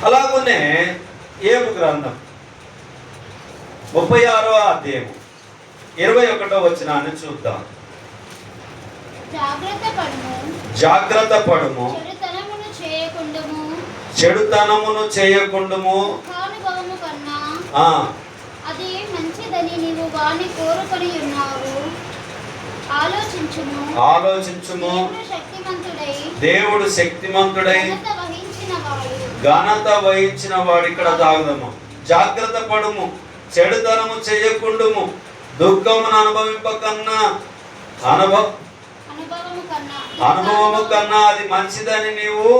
అలాగనే యోబు గ్రంథం 36వ అధ్యాయం 21వ వచనాన్ని చూద్దాం. జాగ్రత్త పడుము, చెడుతనమును చేయకుండుము. అది మంచిదని నీవు వాని కోరుకొని ఉన్నావు. ఆలోచించుము. దేవుడు శక్తిమంతుడై ఘనత వహించిన వాడు. ఇక్కడ తాగుదము. జాగ్రత్త పడుము, చెడుతనము చేయకుండుము. దుఃఖమును అనుభవింపకన్నా అనుభవము కన్నా అది మంచిదని నీవు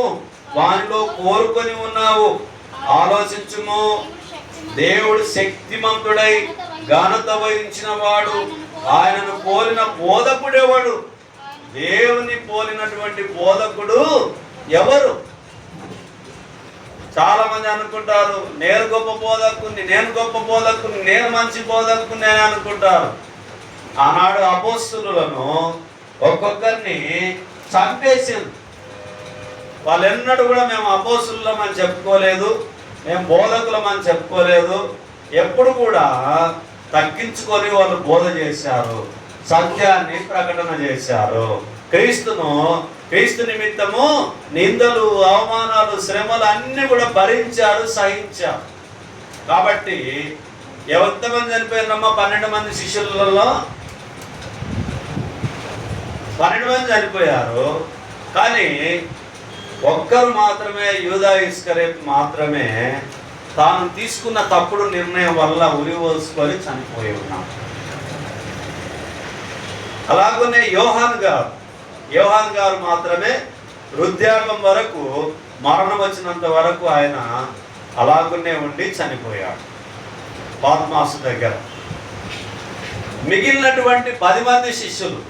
వానిలో కోరుకొని ఉన్నావు. ఆలోచించుము. దేవుడు శక్తిమంతుడై ఘనత వహించిన వాడు. ఆయనను పోలిన బోధకుడెవడు? దేవుని పోలినటువంటి బోధకుడు ఎవరు? చాలా మంది అనుకుంటారు నేను గొప్ప బోధకుని, నేను గొప్ప బోధకుని, నేను మంచి బోధకుని అని అనుకుంటారు. ఆనాడు అపోస్తలులను ఒక్కొక్కరిని చంపేసింది. వాళ్ళెన్నడూ కూడా మేము అపోస్తలులం అని చెప్పుకోలేదు, మేము బోధకులం అని చెప్పుకోలేదు. ఎప్పుడు కూడా తగ్గించుకొని వాళ్ళు బోధ చేశారు, సత్యాన్ని ప్రకటన చేశారు. క్రీస్తు నిమిత్తము నిందలు, అవమానాలు, శ్రమలు అన్ని కూడా భరించారు, సహించారు. కాబట్టి ఎంతమంది చనిపోయినమ్మా? 12 మంది శిష్యులలో 12 మంది చనిపోయారు. కానీ ఒక్కరు మాత్రమే, యూదా ఇస్కరియోతు మాత్రమే తాను తీసుకున్న తప్పుడు నిర్ణయం వల్ల ఉరివేసుకొని చనిపోయి ఉన్నాడు. అలాగనే యోహాన్ గారు మాత్రమే వృద్ధాప్యం వరకు, మరణం వచ్చినంత వరకు ఆయన అలాగనే ఉండి చనిపోయాడు పాత్మాసు దగ్గర. మిగిలినటువంటి 10 మంది శిష్యులు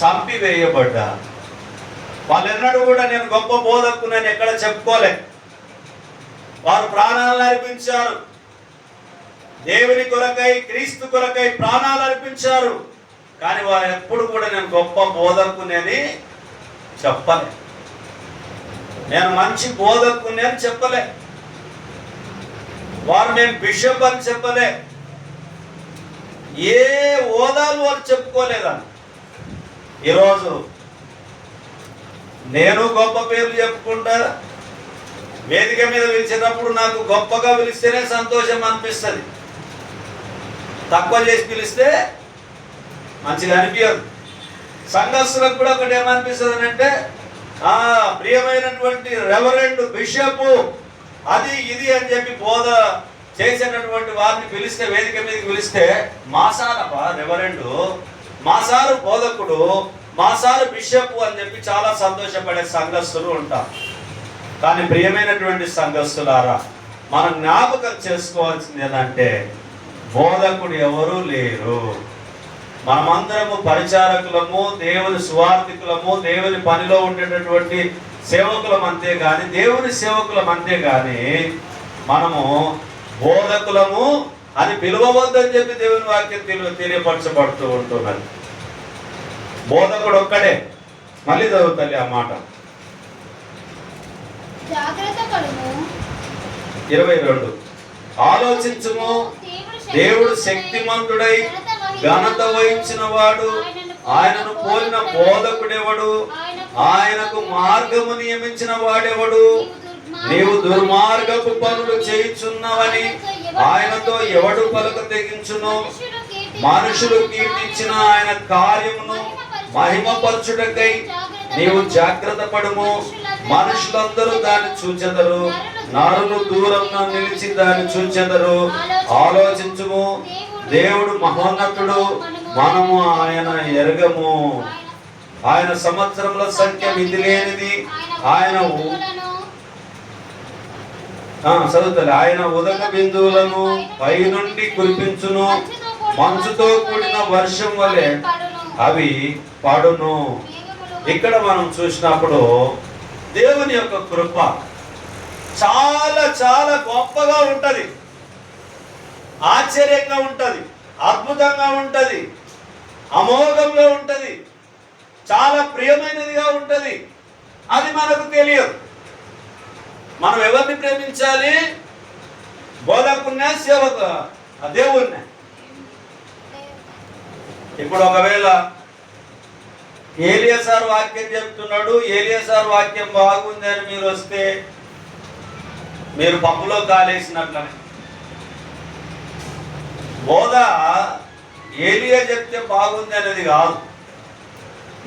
చంపివేయబడ్డారు. వాళ్ళెన్నడూ కూడా నేను గొప్ప బోధకునని ఎక్కడ చెప్పుకోలే. వారు ప్రాణాలను అర్పించారు, దేవుని కొరకై, క్రీస్తు కొరకై ప్రాణాలు అర్పించారు. కానీ వారు ఎప్పుడు కూడా నేను గొప్ప బోధకుని అని చెప్పలే, నేను మంచి బోధకుని అని చెప్పలే, వారు నేను బిషప్ అని చెప్పలే. ఏ హోదాలు వారు చెప్పుకోలేదని. ఈరోజు నేను గొప్ప పేర్లు చెప్పుకుంటా, వేదిక మీద పిలిచేటప్పుడు నాకు గొప్పగా పిలిస్తేనే సంతోషం అనిపిస్తుంది. తక్కువ చేసి పిలిస్తే మంచిగా అనిపించదు. సంఘస్థులకు కూడా ఒకటి ఏమనిపిస్తుంది అంటే, ప్రియమైనటువంటి రెవరెండ్, బిషపు, అది ఇది అని చెప్పి బోధ చేసేటటువంటి వారిని పిలిస్తే, వేదిక మీదకి పిలిస్తే, మాసాలపా రెవరెండు, మాసాలు బోధకుడు, మాసాలు బిషపు అని చెప్పి చాలా సంతోషపడే సంఘస్థులు ఉంటారు. కానీ ప్రియమైనటువంటి సంఘస్థులారా, మనం జ్ఞాపకం చేసుకోవాల్సింది ఏంటంటే, బోధకుడు ఎవరూ లేరు. మనమందరము పరిచారకులము, దేవుని సువార్థికులము, దేవుని పనిలో ఉండేటటువంటి సేవకులం అంతే కానీ, దేవుని సేవకులం అంతే కానీ మనము బోధకులము అని పిలువవద్దని చెప్పి దేవుని వాక్యం తెలియపరచబడుతూ ఉంటున్నది. బోధకుడు ఒక్కడే. మళ్ళీ చదువుతాలి ఆ మాట. 22. ఆలోచించుము. దేవుడు శక్తిమంతుడై ఘనత వహించిన వాడు. ఆయనను పోలిన బోధకుడెవడు? ఆయనకు మార్గము నియమించిన వాడెవడు? నీవు దుర్మార్గపు పనులు చేయుచున్నవని ఆయనతో ఎవడు పలుక తెగించును? మనుషులు కీర్తించిన ఆయన కార్యమును మహిమపరచుటకై నీవు జాగ్రత్త పడుము. మనుషులందరూ దాన్ని చూచెదరు, నరులు దూరంగా నిలిచి దాన్ని చూచెదరు. ఆలోచించుము. దేవుడు మహోన్నతుడు, మనము ఆయన ఎరగము. ఆయన సంవత్సరముల సంఖ్య మితి లేనిది. ఆయన చదువుతారు. ఆయన ఉదక బిందువులను పైనుండి కురిపించును. మంచుతో కూడిన వర్షం వలె అవి పడును. ఇక్కడ మనం చూసినప్పుడు దేవుని యొక్క కృప చాలా చాలా గొప్పగా ఉంటది, ఆశ్చర్యంగా ఉంటది, అద్భుతంగా ఉంటది, అమోఘంగా ఉంటది, చాలా ప్రియమైనదిగా ఉంటది. అది మనకు తెలియదు. మనం ఎవరిని ప్రేమించాలి? బోధకున్నా సేవక దేవుణ్ణి. ఇప్పుడు ఒకవేళ ఏలియా సార్ వాక్యం చెప్తున్నాడు, ఏలియా సార్ వాక్యం బాగుంది అని మీరు వస్తే మీరు పప్పులో కాలేసినట్లనే. బోధ ఏలియా చెప్తే బాగుంది అనేది కాదు.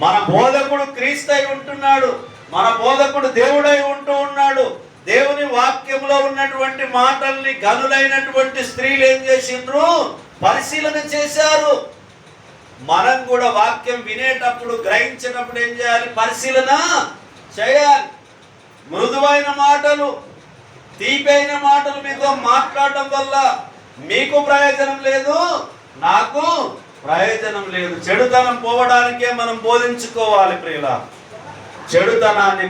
మన బోధకుడు క్రీస్తు అయి ఉంటున్నాడు, మన బోధకుడు దేవుడై ఉంటూ ఉన్నాడు. దేవుని వాక్యంలో ఉన్నటువంటి మాటల్ని గనులైనటువంటి స్త్రీలు ఏం చేసిండ్రు? పరిశీలన చేశారు. మనం కూడా వాక్యం వినేటప్పుడు, గ్రహించేటప్పుడు ఏం చేయాలి? పరిశీలన చేయాలి. మృదువైన మాటలు, తీపైన మాటలు మీతో మాట్లాడటం వల్ల మీకు ప్రయోజనం లేదు, నాకు ప్రయోజనం లేదు. చెడుతనం పోవడానికే మనం బోధించుకోవాలి ప్రియులా. చెడుతనాన్ని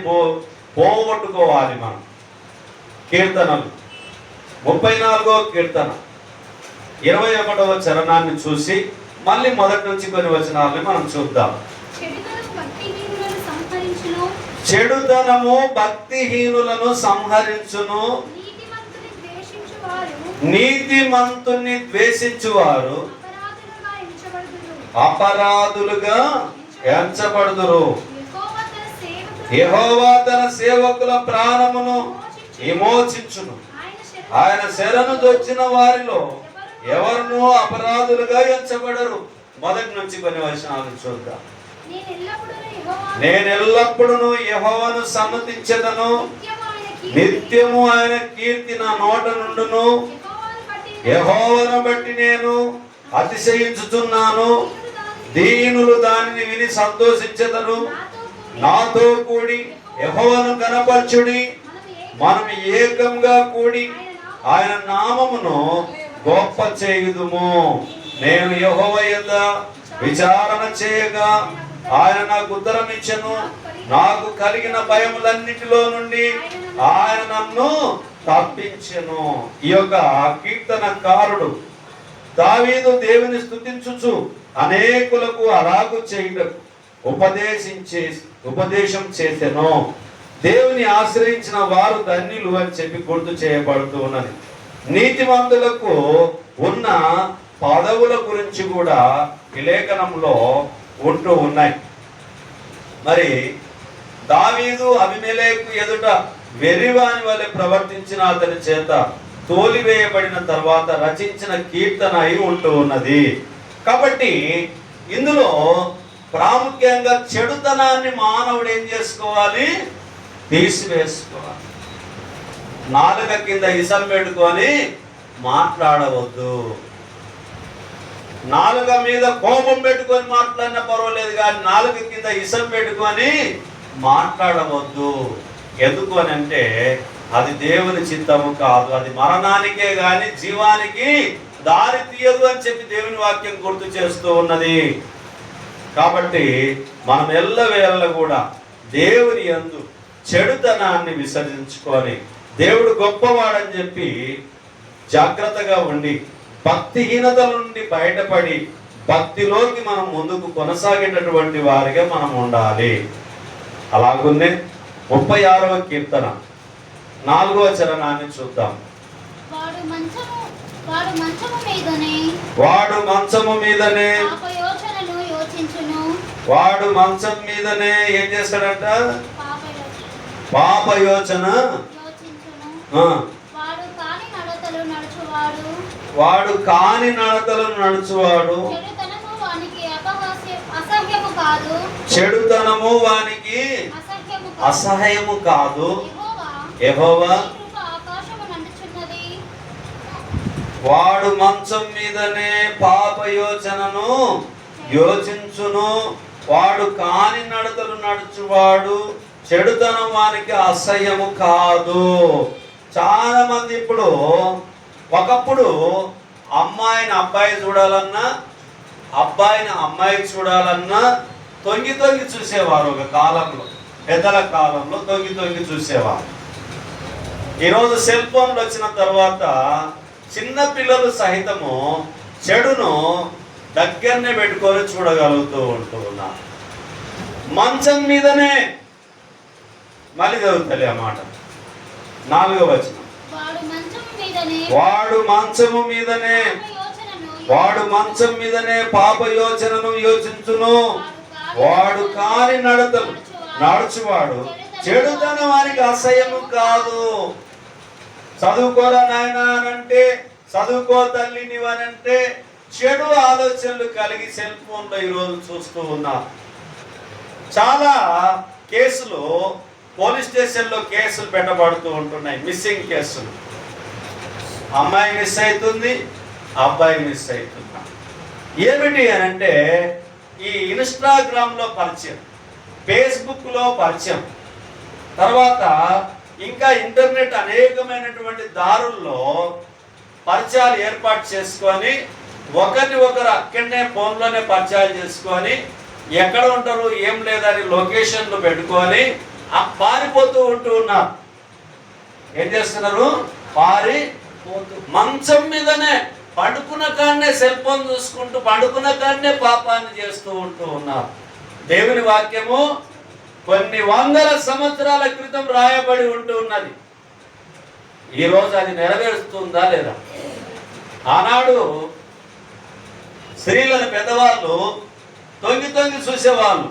పోగొట్టుకోవాలి మనం. కీర్తనలు 34వ కీర్తన 21వ చరణాన్ని చూసి మళ్ళీ మొదటి నుంచి కొన్ని వచనాలని మనం చూద్దాం. చెడుతనము భక్తిహీనులను సంహరించును, నీతిమంతుని ద్వేషించువారు అపరాధులుగా ఎంచబడుదురు. యెహోవా తన సేవకుల ప్రాణమును విమోచించును, ఆయన శరణు దొచ్చిన వారిలో ఎవరునూ అపరాధులుగా ఎంచబడరు. మొదటి నుంచి కొన్ని వచనాలను చూద్దాం. నేను ఎల్లప్పుడూ యెహోవాను సమ్మతించెదను, నిత్యము ఆయన కీర్తి నా నోట నుండును. యెహోవాను బట్టి నేను అతిశయించుచున్నాను, దీనులు దానిని విని సంతోషించెదరు. నాతో కూడి యెహోవాను కనపరచుడి, మనం ఏకంగా కూడి ఆయన నామమును గొప్ప చేయుదుము. నేను యెహోవా యందు విచారణ చేయగా ఆయన నాకు ఉత్తరం ఇచ్చెను, నాకు కలిగిన భయములన్నిటిలో నుండి ఆయన నన్ను తప్పించెను. ఈ యొక్క కీర్తనకారుడు దావీదు దేవుని స్తుతించుచు అనేకులకు అలాగు చేయుటకు ఉపదేశం చేసెను. దేవుని ఆశ్రయించిన వారు ధన్యులు అని చెప్పి గుర్తు చేయబడుతూ ఉన్నది. నీతిమంతులకు ఉన్న పదవుల గురించి కూడా ఈ లేఖనంలో ఉంటూ ఉన్నాయి. మరి దావీదు అబీమెలెకు ఎదుట వెర్రివాని వలె ప్రవర్తించిన అతని చేత తోలివేయబడిన తర్వాత రచించిన కీర్తన అయి ఉంటూ ఉన్నది. కాబట్టి ఇందులో ప్రాముఖ్యంగా చెడుతనాన్ని మానవుడు ఏం చేసుకోవాలి? తీసివేసుకోవాలి. నాలుక కింద ఇసం పెట్టుకొని మాట్లాడవద్దు. నాలుక మీద కోపం పెట్టుకొని మాట్లాడినా పర్వాలేదు, కానీ నాలుక కింద ఇసం పెట్టుకొని మాట్లాడవద్దు. ఎందుకు అని అంటే అది దేవుని చిత్తము కాదు, అది మరణానికే గాని జీవానికి దారి తీయదు అని చెప్పి దేవుని వాక్యం గుర్తు చేస్తూ ఉన్నది. కాబట్టి మనం ఎల్లవేళ కూడా దేవుని యందు చెడుతనాన్ని విసర్జించుకొని దేవుడు గొప్పవాడని చెప్పి జాగ్రత్తగా ఉండి భక్తిహీనత నుండి బయటపడి భక్తిలోకి మనం ముందుకు కొనసాగేటటువంటి వారిగా మనం ఉండాలి. అలాగునే 36వ కీర్తన 4వ చరణాన్ని చూద్దాం. వాడు మంచము మీదనే వాడు మంచం మీదనే ఏం చేస్తాడంట? పాపయోచన. వాడు కాని నడతలను నడుచువాడు చెడుతనము వానికి అసహ్యము కాదు. యెహోవా వాడు మంచం మీదనే పాపయోచనను యోచించును, వాడు కాని నడతలు నడుచువాడు చెడుతనం వానికి అసహ్యము కాదు. చాలా మంది ఇప్పుడు, ఒకప్పుడు అమ్మాయిని అబ్బాయి చూడాలన్నా అబ్బాయిని అమ్మాయి చూడాలన్నా తొంగి తొంగి చూసేవారు. ఒక కాలంలో, పెద్దల కాలంలో తొంగి తొంగి చూసేవారు. ఈరోజు సెల్ ఫోన్లు వచ్చిన తర్వాత చిన్న పిల్లలు సహితము చెడును దగ్గరనే పెట్టుకొని చూడగలుగుతూ ఉంటూ ఉన్నారు. మంచం మీదనే, మళ్ళీ చదువుతలే ఆ మాట, 4వ వచనం. వాడు మంచము మీదనే పాప యోచనను యోచించును. వాడు కాని నడతలు నడుచువాడు చెడుతనం వారికి అసహ్యము కాదు. చదువుకోరా నాయనా అనంటే, చదువుకో తల్లి నీవనంటే చెడు ఆలోచనలు కలిగి సెల్ ఫోన్లో ఈరోజు చూస్తూ ఉన్నా. చాలా కేసులు పోలీస్ స్టేషన్లో కేసులు పెట్టబడుతూ ఉంటున్నాయి, మిస్సింగ్ కేసులు. అమ్మాయి మిస్ అవుతుంది, అబ్బాయి మిస్ అవుతున్నా. ఏమిటి అని అంటే ఈ ఇన్స్టాగ్రామ్లో పరిచయం, ఫేస్బుక్లో పరిచయం, తర్వాత ఇంకా ఇంటర్నెట్ అనేకమైనటువంటి దారుల్లో పరిచయాలు ఏర్పాటు చేసుకొని ఒకరిని ఒకరు అక్కడనే ఫోన్లోనే పరిచయాలు చేసుకొని ఎక్కడ ఉంటారు ఏం లేదని లొకేషన్లు పెట్టుకొని పారిపోతూ ఉంటూ ఉన్నారు. ఏం చేస్తున్నారు? పారిపోతూ మంచం మీదనే పడుకున్న కాడనే సెల్ ఫోన్ చూసుకుంటూ పడుకున్న కాడనే పాపాన్ని చేస్తూ ఉంటూ ఉన్నారు. దేవుని వాక్యము కొన్ని వందల సంవత్సరాల క్రితం రాయబడి ఉంటూ ఉన్నది. ఈరోజు అది నెరవేరుస్తుందా లేదా? ఆనాడు స్త్రీలను పెద్దవాళ్ళు తొంగి తొంగి చూసేవాళ్ళు.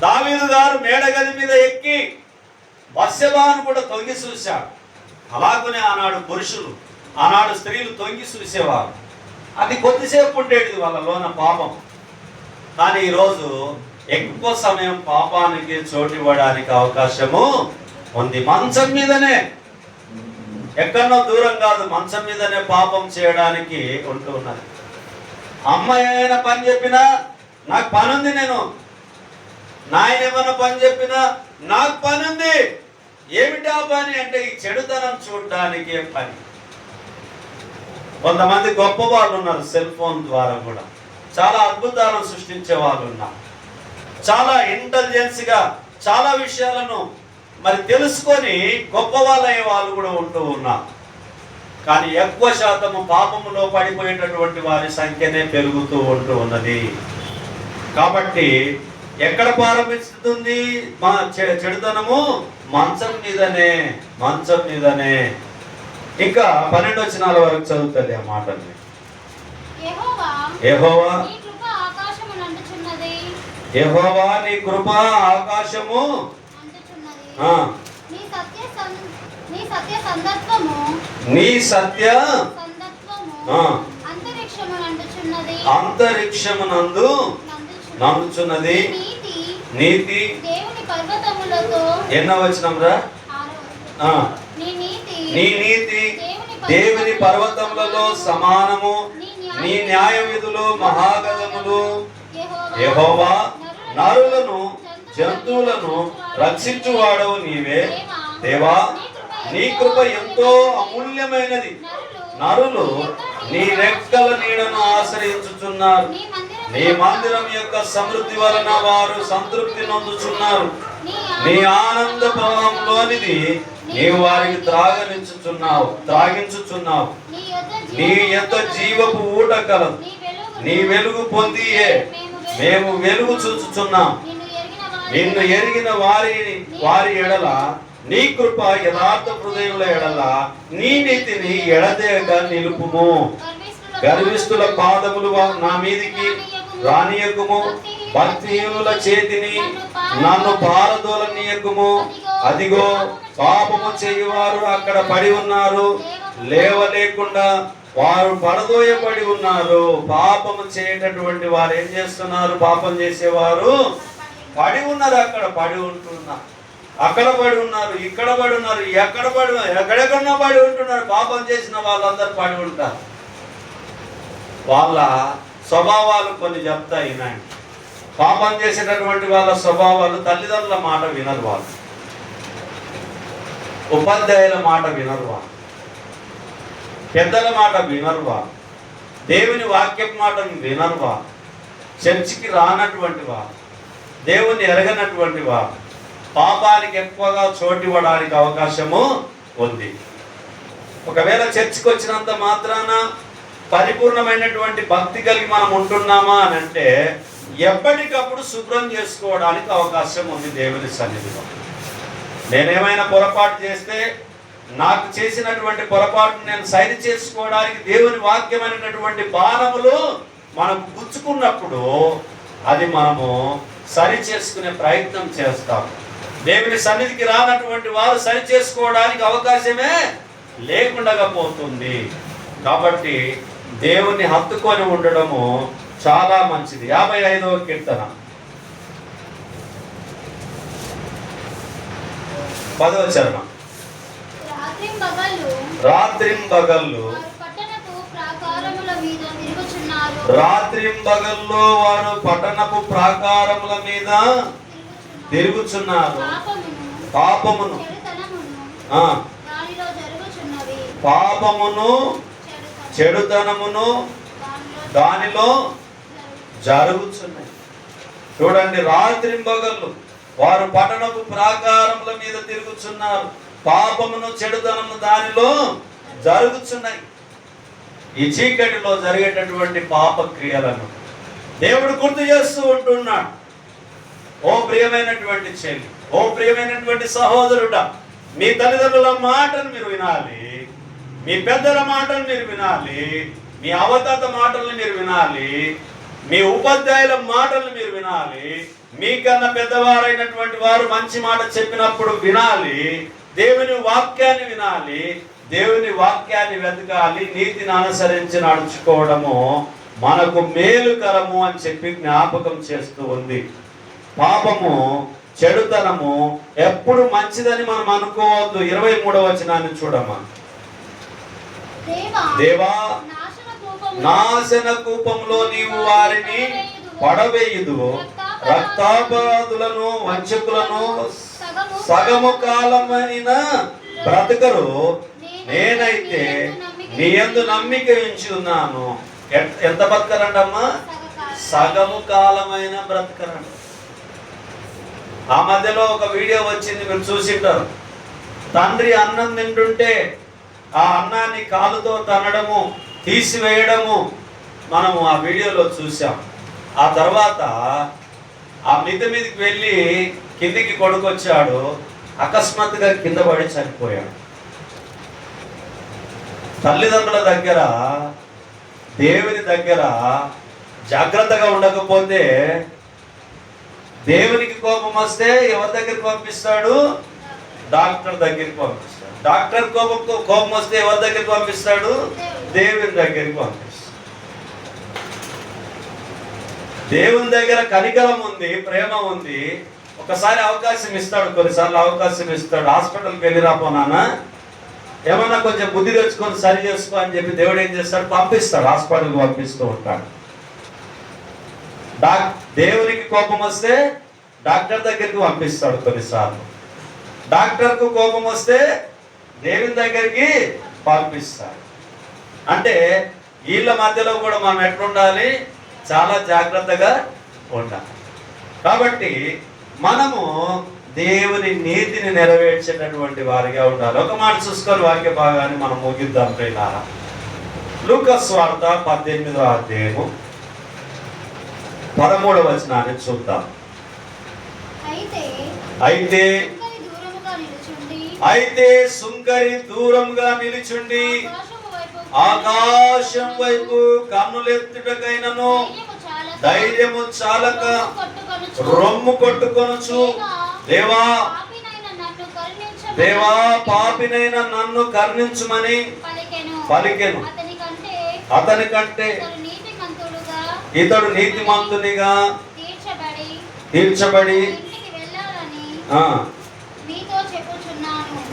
దావీదు గారు మేడగది మీద ఎక్కి బత్షెబాను కూడా తొంగి చూశాడు. అలాగనే ఆనాడు పురుషులు, ఆనాడు స్త్రీలు తొంగి చూసేవారు. అది కొద్దిసేపు ఉండేది వాళ్ళలోన పాపం. కానీ ఈరోజు ఎక్కువ సమయం పాపానికి చోటివ్వడానికి అవకాశము ఉంది. మంచం మీదనే, ఎక్కడో దూరం కాదు, మంచం మీదనే పాపం చేయడానికి ఉంటూ ఉన్నది. అమ్మాయి ఏమైనా పని చెప్పినా నాకు పని ఉంది, నేను నాయన ఏమైనా పని చెప్పినా నాకు పని ఉంది. ఏమిటా పని అంటే ఈ చెడుతనం చూడడానికి పని. కొంతమంది గొప్ప వాళ్ళు ఉన్నారు, సెల్ ఫోన్ ద్వారా కూడా చాలా అద్భుతాలను సృష్టించే వాళ్ళు ఉన్నారు. చాలా ఇంటెలిజెన్స్గా చాలా విషయాలను మరి తెలుసుకొని గొప్ప వాళ్ళయ్యే వాళ్ళు కూడా ఉంటూ ఉన్నారు. కానీ ఎక్కువ శాతము పాపములో పడిపోయేటటువంటి వారి సంఖ్యనే పెరుగుతూ ఉంటూ ఉన్నది. కాబట్టి ఎక్కడ ప్రారంభిస్తుంది మా చెడుతనము? మంచం మీదనే, మంచం మీదనే. ఇంకా 12 వచనాల వరకు చదువుతుంది ఆ మాటని. యెహోవా నీ కృప ఆకాశము, నీ సత్య అంతరిక్షమునందు నందుచున్నది నీతి. ఎన్నో వచనం రా? నీ నీతి దేవుని పర్వతములలో సమానము, నీ న్యాయ విధులు మహాగణములు. యెహోవా నరులను జంతువులను రక్షించువాడవు నీవే. దేవా నీ కృప ఎంతో అమూల్యమైనది. నరులు నీ రెక్కల నీడను ఆశ్రయించుచున్నారు. నీ మందిరం యొక్క సమృద్ధి వలన వారు సంతృప్తి నొందుచున్నారు. నీ ఆనంద ప్రవాహంలోనిది నీవు వారికి త్రాగించుచున్నావు. నీ యొక్క జీవపు ఊట కలదు. నీ వెలుగు పొందియే మేము వెలుగు చూచుచున్నాం. నిన్ను ఎరిగిన వారి ఎడల నీ కృప యథార్థ హృదయుల ఎడల నీ నీతిని ఎడతెగక నిలుపుము. గర్విష్ఠుల పాదములు నా మీదికి రానియకుము. భక్తిహీనుల చేతిని నన్ను పారదోలనీయకుము. అదిగో పాపము చేయువారు అక్కడ పడి ఉన్నారు, లేవలేకుండా వారు పడదోయబడి ఉన్నారు. పాపము చేయటటువంటి వారు ఏం చేస్తున్నారు? పాపం చేసేవారు పడి ఉన్నారు, అక్కడ పడి ఉంటున్నారు, అక్కడ పడి ఉన్నారు, ఇక్కడ పడి ఉన్నారు, ఎక్కడెక్కడో పడి ఉంటున్నారు. పాపం చేసిన వాళ్ళందరూ పడి ఉంటారు. వాళ్ళ స్వభావాలు కొన్ని చెప్తాయి. పాపం చేసేటటువంటి వాళ్ళ స్వభావాలు, తల్లిదండ్రుల మాట వినరు వాళ్ళు, ఉపాధ్యాయుల మాట వినరు వాళ్ళు, పెద్దల మాట వినరు వాళ్ళు, దేవుని వాక్యం మాట వినరు వాళ్ళు, చర్చికి రానటువంటి వారు, దేవుని ఎరగనటువంటి వారు పాపానికి ఎక్కువగా చోటివ్వడానికి అవకాశము ఉంది. ఒకవేళ చర్చికి వచ్చినంత మాత్రాన పరిపూర్ణమైనటువంటి భక్తి కలిగి మనం ఉంటున్నామా అని అంటే ఎప్పటికప్పుడు శుభ్రం చేసుకోవడానికి అవకాశం ఉంది దేవుని సన్నిధిలో. నేనేమైనా పొరపాటు చేస్తే నాకు చేసినటువంటి పొరపాటును నేను సరి చేసుకోవడానికి దేవుని వాక్యమైనటువంటి బాణములు మనం గుచ్చుకున్నప్పుడు అది మనము సరి చేసుకునే ప్రయత్నం చేస్తాం. దేవుని సన్నిధికి రానటువంటి వారు సరి చేసుకోవడానికి అవకాశమే లేకుండా పోతుంది. కాబట్టి దేవుని హత్తుకొని ఉండడము చాలా మంచిది. 55వ కీర్తన 10వ చరణం. రాత్రింబగళ్ళు రాత్రింబగళ్ళు వారు పట్టణపు ప్రాకారముల మీద తిరుగుచున్నారు. పాపమును పాపమును చెడుతనమును దానిలో జరుగుచున్నాయి. చూడండి, రాత్రింబగళ్ళు వారు పట్టణపు ప్రాకారముల మీద తిరుగుచున్నారు. పాపమును చెడుతనము దానిలో జరుగుచున్నాయి. ఈ చీకటిలో జరిగేటటువంటి పాప క్రియలను దేవుడు గుర్తు చేస్తూ ఉంటున్నాడు. ఓ ప్రియమైనటువంటి చెల్లి, ఓ ప్రియమైనటువంటి సహోదరుడా, మీ తల్లిదండ్రుల మాటను మీరు వినాలి, మీ పెద్దల మాటలు మీరు వినాలి, మీ అవతాత మాటలను మీరు వినాలి, మీ ఉపాధ్యాయుల మాటలు మీరు వినాలి, మీకన్నా పెద్దవారైనటువంటి వారు మంచి మాట చెప్పినప్పుడు వినాలి, దేవుని వాక్యాన్ని వినాలి, దేవుని వాక్యాన్ని వెతకాలి, నీతిని అనుసరించి నడుచుకోవడము మనకు మేలుకరము అని చెప్పి జ్ఞాపకం చేస్తూ ఉంది. పాపము చెడుతనము ఎప్పుడు మంచిదని మనం అనుకోవద్దు. 23వ వచనాన్ని చూడమ్మా. దేవా, నాశన కూపంలో నీవు వారిని పడవేయుదు, రక్తాపరాధులను వంచకులను సగము కాలమైన బ్రతకరు. నేనైతే నీ యందు నమ్మిక ఉంచి ఉన్నాను. ఎంత బతకరండమ్మా? సగము కాలమైన బ్రతకరండి. ఆ మధ్యలో ఒక వీడియో వచ్చింది, మీరు చూసింటారు. తండ్రి అన్నం తింటుంటే ఆ అన్నాన్ని కాలుతో తనడము, తీసివేయడము మనము ఆ వీడియోలో చూసాం. ఆ తర్వాత ఆ మిద్దె మీదకి వెళ్ళి కిందికి కొడుకొచ్చాడు, అకస్మాత్తుగా కింద పడి చనిపోయాడు. తల్లిదండ్రుల దగ్గర, దేవుని దగ్గర జాగ్రత్తగా ఉండకపోతే దేవునికి కోపం వస్తే ఎవరి దగ్గరికి పంపిస్తాడు? డాక్టర్ దగ్గరికి పంపిస్తాడు. డాక్టర్ కోపం వస్తే ఎవరి దగ్గరికి పంపిస్తాడు? దేవుని దగ్గరికి పంపిస్తాడు. దేవుని దగ్గర కనికరం ఉంది, ప్రేమ ఉంది. ఒకసారి అవకాశం ఇస్తాడు, కొన్నిసార్లు అవకాశం ఇస్తాడు. హాస్పిటల్కి వెళ్ళి రాపోనా, ఏమన్నా కొంచెం బుద్ధి తెచ్చుకొని సరి చేసుకో అని చెప్పి దేవుడు ఏం చేస్తాడు? పంపిస్తాడు, హాస్పిటల్కి పంపిస్తూ ఉంటాడు. దేవునికి కోపం వస్తే డాక్టర్ దగ్గరికి పంపిస్తాడు కొన్నిసార్లు. డాక్టర్కు కోపం వస్తే దేవుని దగ్గరికి పంపిస్తాడు. అంటే వీళ్ళ మధ్యలో కూడా మనం ఎట్లుండాలి? చాలా జాగ్రత్తగా ఉండాలి. కాబట్టి మనము దేవుని నీతిని నెరవేర్చేటటువంటి వారిగా ఉండాలి. ఒక మాట చూసుకొని వాక్య భాగాన్ని మనం ముగిద్దాం ప్రియులారా. లూకా సువార్త 18వ అధ్యాయము 13వ వచనాన్ని చూద్దాం. అయితే సుంకరి దూరంగా నిలుచుండి ఆకాశం వైపు కన్నులెత్తుటకైనను ధైర్యము చాలక రొమ్ము కొట్టుకొనుచు, దేవా దేవా పాపినైన నన్ను కరుణించుమని పలికెను. అతని కంటే ఇతడు నీతిమంతునిగా తీర్చబడి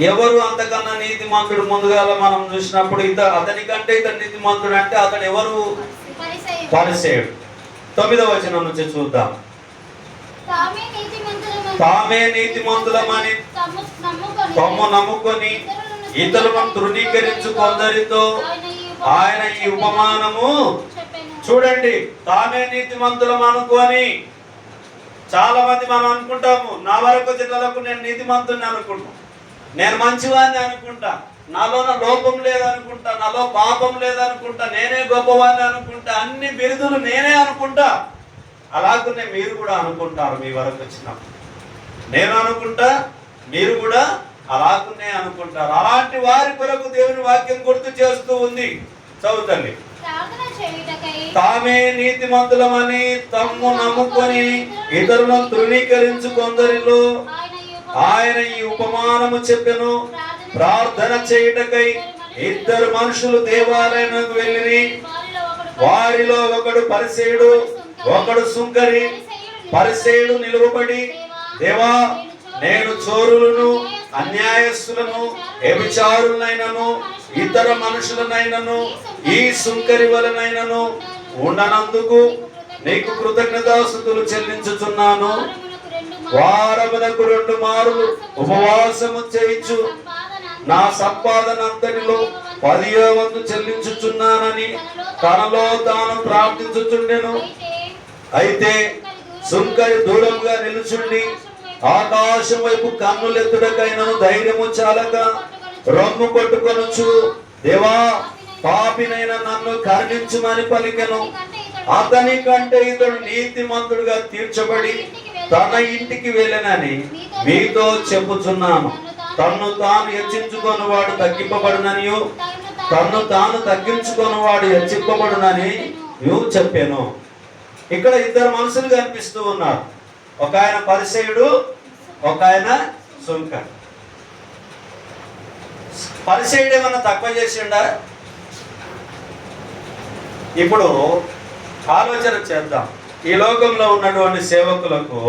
ఎవరు అంతకన్నా నీతిమంతుడు ముందుగా మనం చూసినప్పుడు అతని కంటే ఇతడు నీతిమంతుడు అంటే అతడు ఎవరు? పరిసయ్యుడు. 9వ వచనం నుంచి చూద్దాం. తామే నీతిమంతులమని తమ్ము నమ్ముకొని ఇతరులను తృణీకరించు కొందరితో ఆయన ఈ ఉపమానము. చూడండి, తామే నీతిమంతులం అనుకొని చాలా మంది మనం అనుకుంటాము. నా వరకు జిల్లాలకు నేను నీతిమంతుని అనుకుంటా, నేను మంచివాడిని అనుకుంటా, నాలోన లోపం లేదనుకుంటా, నాలో పాపం లేదనుకుంటా, నేనే గొప్పవాడిని అనుకుంటా, అన్ని బిరుదులు నేనే అనుకుంటా. అలాగనే మీరు కూడా అనుకుంటారు. మీ వరకు వచ్చినప్పుడు నేను అనుకుంటా, మీరు కూడా అలాగునే అనుకుంటారు. అలాంటి వారి కొరకు దేవుని వాక్యం గుర్తు చేస్తూ ఉంది. చదువుతండి. ప్రార్థన చేయుటకై తామే నీతిమంతులమని తమ్ము నమ్ముకొని ఇతరులను తృణీకరించు కొందరిలో ఆయన ఈ ఉపమానము చెప్పెను. ప్రార్థన చేయుటకై ఇద్దరు మనుషులు దేవాలయానికి వెళ్ళిరి. వారిలో ఒకడు పరిసేయుడు, ఒకడు సుంకరి. పరిసేయుడు నిలువబడి, దేవా, నేను చోరులను, అన్యాయస్తులను, వ్యభిచారులనైనను, ఇతర మనుషులనైనను ఈ సుంకరి వలనైనను ఉండనందుకు నీకు కృతజ్ఞతాస్తుతులు చెల్లించుచున్నాను. వారమునకు 2 మారులు ఉపవాసము చేయించు నా సంపాదన అంతటిలో 10వ వంతు చెల్లించుచున్నానని తనలో తాను ప్రార్థించుచుండెను. అయితే సుంకరి దూరంగా నిలుచుండి ఆకాశం వైపు కన్నులెత్తుడకైనను ధైర్యము చాలక రొమ్ము కొట్టుకొనుచు, దేవా, పాపినైన నన్ను కరుణించుమని పలికెను. అతని కంటే ఇతడు నీతిమంతుడుగా తీర్చబడి తన ఇంటికి వెళ్ళనని మీతో చెప్పుచున్నాను. తన్ను తాను హెచ్చించుకొనివాడు తగ్గింపబడుననియు తన్ను తాను తగ్గించుకొనివాడు హెచ్చింపబడునని నువ్వు చెప్పాను. ఇక్కడ 2 మనుషులు కనిపిస్తూ ఉన్నారు. ఒక ఆయన పరిసేయుడు, ఒక ఆయన సుంకరి. పరిసేయుడు ఏమన్నా తక్కువ చేసిండా? ఇప్పుడు ఆలోచన చేద్దాం. ఈ లోకంలో ఉన్నటువంటి సేవకులకు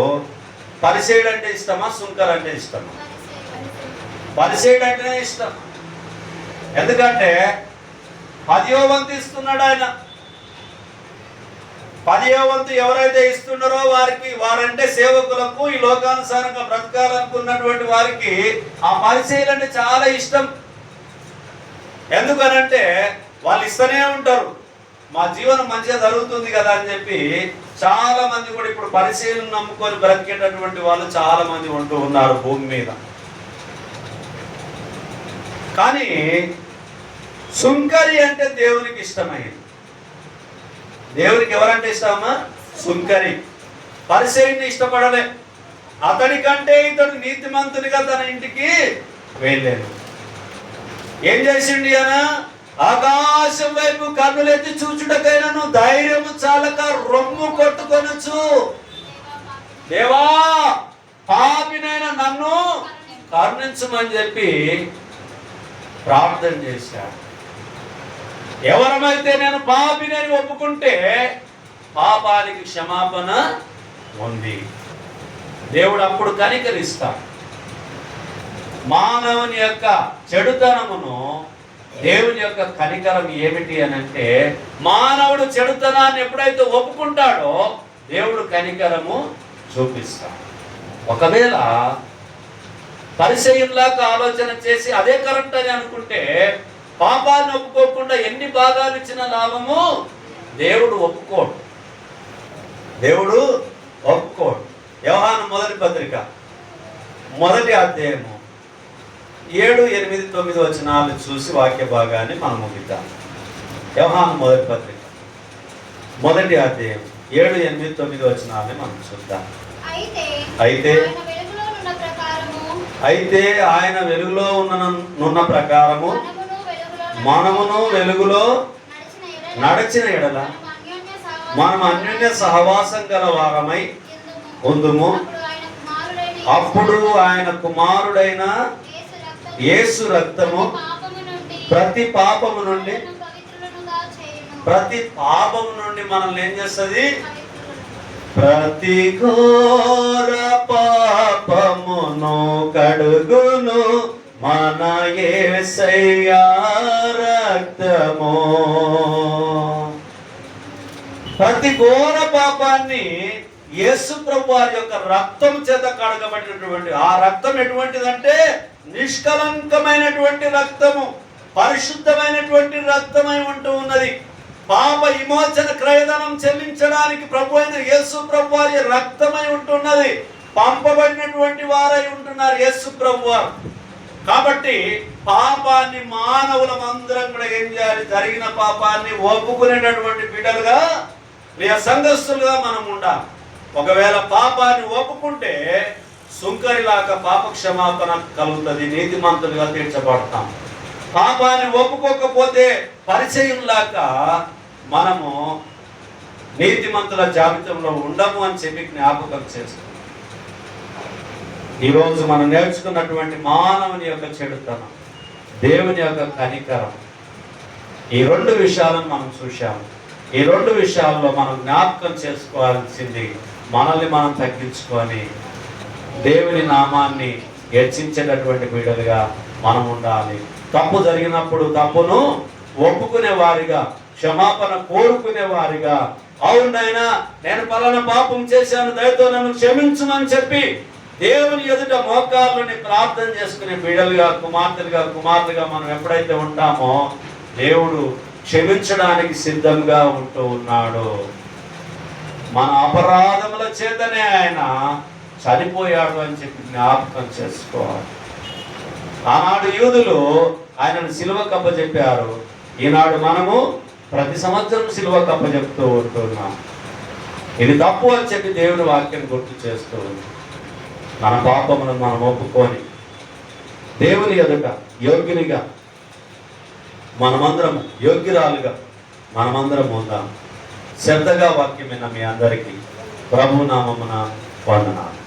పరిసేయుడు అంటే ఇష్టమా, సుంకర్ అంటే ఇష్టమా? పరిసేయుడు అంటేనే ఇష్టం. ఎందుకంటే 10వ వంతు ఇస్తున్నాడు ఆయన. 10వ వంతు ఎవరైతే ఇస్తున్నారో వారంటే సేవకులకు, ఈ లోకానుసారంగా బ్రతకాలనుకున్నటువంటి వారికి ఆ పరిసేయులు అంటే చాలా ఇష్టం. ఎందుకనంటే వాళ్ళు ఇస్తూనే ఉంటారు. మా జీవనం మంచిగా జరుగుతుంది కదా అని చెప్పి చాలా మంది కూడా ఇప్పుడు పరిశీలన నమ్ముకొని బ్రతికేటటువంటి వాళ్ళు చాలా మంది ఉంటూ ఉన్నారు భూమి మీద. కానీ సుంకరి అంటే దేవునికి ఇష్టమైంది. దేవునికి ఎవరంటే ఇష్టమా? సుంకరి. పరిశీలన ఇష్టపడలే. అతని కంటే ఇతడు నీతిమంతునిగా తన ఇంటికి వెళ్ళాను. ఏం చేసిండి అన? ఆకాశం వైపు కన్నులెత్తి చూచుటకైనను ధైర్యము చాలక రొమ్ము కొట్టుకొనొచ్చు, దేవా, పాపినైన నన్ను కరుణించమని చెప్పి ప్రార్థన చేశాడు. ఎవరమైతే నేను పాపినని ఒప్పుకుంటే పాపానికి క్షమాపణ ఉంది. దేవుడు అప్పుడు కనికరిస్తాడు. మానవుని యొక్క చెడుతనమును దేవుని యొక్క కనికరం ఏమిటి అని అంటే, మానవుడు చెడుతనాన్ని ఎప్పుడైతే ఒప్పుకుంటాడో దేవుడు కనికరము చూపిస్తాడు. ఒకవేళ పరిచయంలాగా ఆలోచన చేసి అదే కరెక్ట్ అని అనుకుంటే పాపాన్ని ఒప్పుకోకుండా ఎన్ని భాగాలు ఇచ్చిన లాభము దేవుడు ఒప్పుకోడు. దేవుడు ఒప్పుకోడు. యోహాను మొదటి పత్రిక 1వ అధ్యాయము 7, 8, 9 వచనాలు చూసి వాక్య భాగాన్ని మనం ముగిద్దాం. యోహాను మొదటి పత్రిక 1వ అధ్యాయం 7, 8, 9 వచనాలని మనం చూద్దాం. అయితే ఆయన వెలుగులో ఉన్న ప్రకారము మనమును వెలుగులో నడిచిన ఎడల మనం అన్యోన్య సహవాసం గల వారమై ఉందుము. అప్పుడు ఆయన కుమారుడైన యేసు రక్తము ప్రతి పాపము నుండి మనల్ని ఏం చేస్తుంది? ప్రతి ఘోర పాపమును కడుగును మన యేసయ్య రక్తము. ప్రతి ఘోర పాపాన్ని యేసు ప్రభు వారి యొక్క రక్తం చేత కడగబడినటువంటి ఆ రక్తం ఎటువంటిదంటే నిష్కలంకమైనటువంటి రక్తము, పరిశుద్ధమైనటువంటి రక్తమై ఉంటూ ఉన్నది. పాప విమోచన క్రయధనం చెల్లించడానికి ప్రభు అయిన యేసు ప్రభు వారి రక్తమై ఉంటున్నది. పంపబడినటువంటి వారై ఉంటున్నారు యేసు ప్రభు వారు. కాబట్టి పాపాన్ని మానవులమందరం కూడా ఏం చేయాలి? జరిగిన పాపాన్ని ఒప్పుకునేటటువంటి బిడ్డలుగా, ప్రియ సంఘస్థులుగా మనం ఉండాలి. ఒకవేళ పాపాన్ని ఒప్పుకుంటే సుంకరిలాగా పాప క్షమాపణ కలుగుతుంది, నీతిమంతులుగా తీర్చబడతాం. పాపాన్ని ఒప్పుకోకపోతే పరిచయంలాగా మనము నీతిమంతుల జాబితాలో ఉండము అని చెప్పి జ్ఞాపకం చేస్తాం. ఈరోజు మనం నేర్చుకున్నటువంటి మానవుని యొక్క చెడుతనం, దేవుని యొక్క కనికరం, ఈ రెండు విషయాలను మనం చూశాము. ఈ రెండు విషయాల్లో మనం జ్ఞాపకం చేసుకోవాల్సింది, మనల్ని మనం తగ్గించుకొని దేవుని నామాన్ని హెచ్చించేటటువంటి బిడ్డలుగా మనం ఉండాలి. తప్పు జరిగినప్పుడు తప్పును ఒప్పుకునే వారిగా, క్షమాపణ కోరుకునే వారిగా, అవునైనా నేను పలానా పాపం చేశాను, దయతో నన్ను క్షమించుమని చెప్పి దేవుని ఎదుట మోకాళ్ళని ప్రార్థన చేసుకునే బిడ్డలుగా, కుమార్తెలుగా మనం ఎప్పుడైతే ఉంటామో దేవుడు క్షమించడానికి సిద్ధంగా ఉంటూ ఉన్నాడు. మన అపరాధముల చేతనే ఆయన చనిపోయాడు అని చెప్పి జ్ఞాపకం చేసుకోవాలి. ఆనాడు యూదులు ఆయనను సిలువ కప్పచెప్పారు, ఈనాడు మనము ప్రతి సంవత్సరం సిలువ కప్పచెప్తూ ఉంటున్నాం. ఇది తప్పు అని చెప్పి దేవుని వాక్యం గుర్తు చేస్తూ ఉంది. మన పాపములను మనం ఒప్పుకొని దేవుని ఎదుట యోగ్యునిగా మనమందరం, యోగ్యురాలుగా మనమందరం ఉందాం. శ్రద్ధగా వాక్యమైన మీ అందరికీ ప్రభునామమున వందనాలు.